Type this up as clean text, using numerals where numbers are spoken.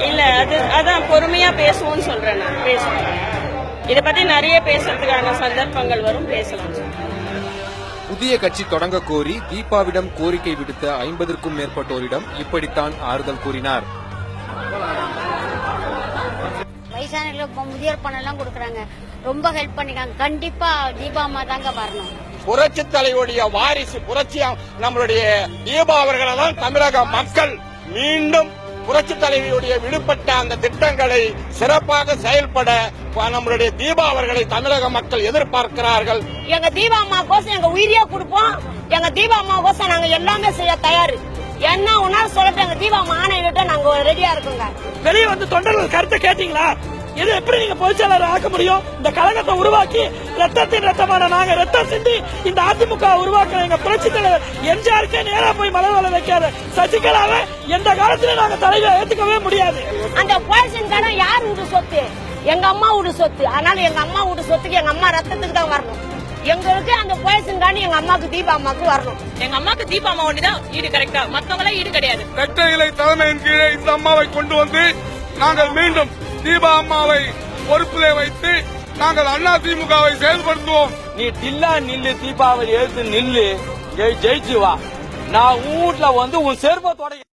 இல்ல அதான் பொறுமையா பேசுவோம்னு சொல்றேன். நான் பேசுவேன், இதை பத்தி நிறைய பேசுறதுக்கான சந்தர்ப்பங்கள் வரும், பேசலாம். புதிய கட்சி தொடங்க கோரி தீபாவிடம் கோரிக்கை விடுத்த 50க்கும் மேற்பட்டோரிடம் இப்படித்தான் ஆறுதல் கூறினார். வயசானவர்களுக்கு முதியோர் பணம் எல்லாம் கொடுக்கறாங்க, ரொம்ப ஹெல்ப் பண்ணிக்காங்க. கண்டிப்பா தீபா அம்மா தாங்க வரணும். புரட்சி தலைவருடைய வாரிசு புரட்சி நம்மளுடைய தீபா அவர்களை தான் தமிழக மக்கள் மீண்டும் புரட்சி தலைவியுடைய விடுபட்ட அந்த திட்டங்களை சிறப்பாக செயல்பட நம்மளுடைய தீபா அவர்களை தமிழக மக்கள் எதிர்பார்க்கிறார்கள். எங்க தீபா அம்மா கோசம் எங்க உயிரியா கொடுப்போம். எங்க தீபா அம்மா கோசம் நாங்க எல்லாமே செய்ய தயாரு. என்ன ஒன்னாலும் சொல்லட்டு எங்க தீபா அம்மா ஆணையிட்ட நாங்க ரெடியா இருக்கோங்க. வெளியே வந்து தொண்டர்கள் கருத்தை கேட்டீங்களா? இது எப்படி நீங்க பொதுச்செயலாளர் ஆக்க முடியும்? இந்த கழகத்தை உருவாக்கி ரத்தத்தின் ரத்தமான நாங்க ரத்தம் சிந்தி இந்த அதிமுக உருவாக்குற எங்க புரட்சி தலைவர் எம்ஜிஆருக்கே நேரா போய் மலர் வைக்காத சசிகலாவை எந்த காலத்திலும் நாங்க தலைவரை ஏத்துக்கவே முடியாது. அந்த பாய்சன் கடன் யார் வீடு சொத்து? எங்க அம்மா வீடு சொத்து. அதனால எங்க அம்மா வீடு சொத்துக்கு எங்க அம்மா ரத்தத்துக்கு தான் வரணும். எங்களுக்கு அந்த பாய்சன் கடன் எங்க அம்மாக்கு தீபா அம்மாக்கு வரணும். எங்க அம்மாக்கு தீபா அம்மா ஒண்ணுதான் ஈடு, கரெக்டா? மத்தவங்கள ஈடு கிடையாது. இரட்டை இலை தலைமையின் கீழே இந்த அம்மாவை கொண்டு வந்து நாங்கள் மீண்டும் தீபா அம்மாவை பொறுப்பிலே வைத்து நாங்கள் அண்ணா திமுகவை செயல்படுத்துவோம். நீ தில்லா நில்லு, தீபாவளி எழுத்து நில்லு, ஜெயிச்சு வா. நான் வீட்டுல வந்து உன் செருப்பத்தோட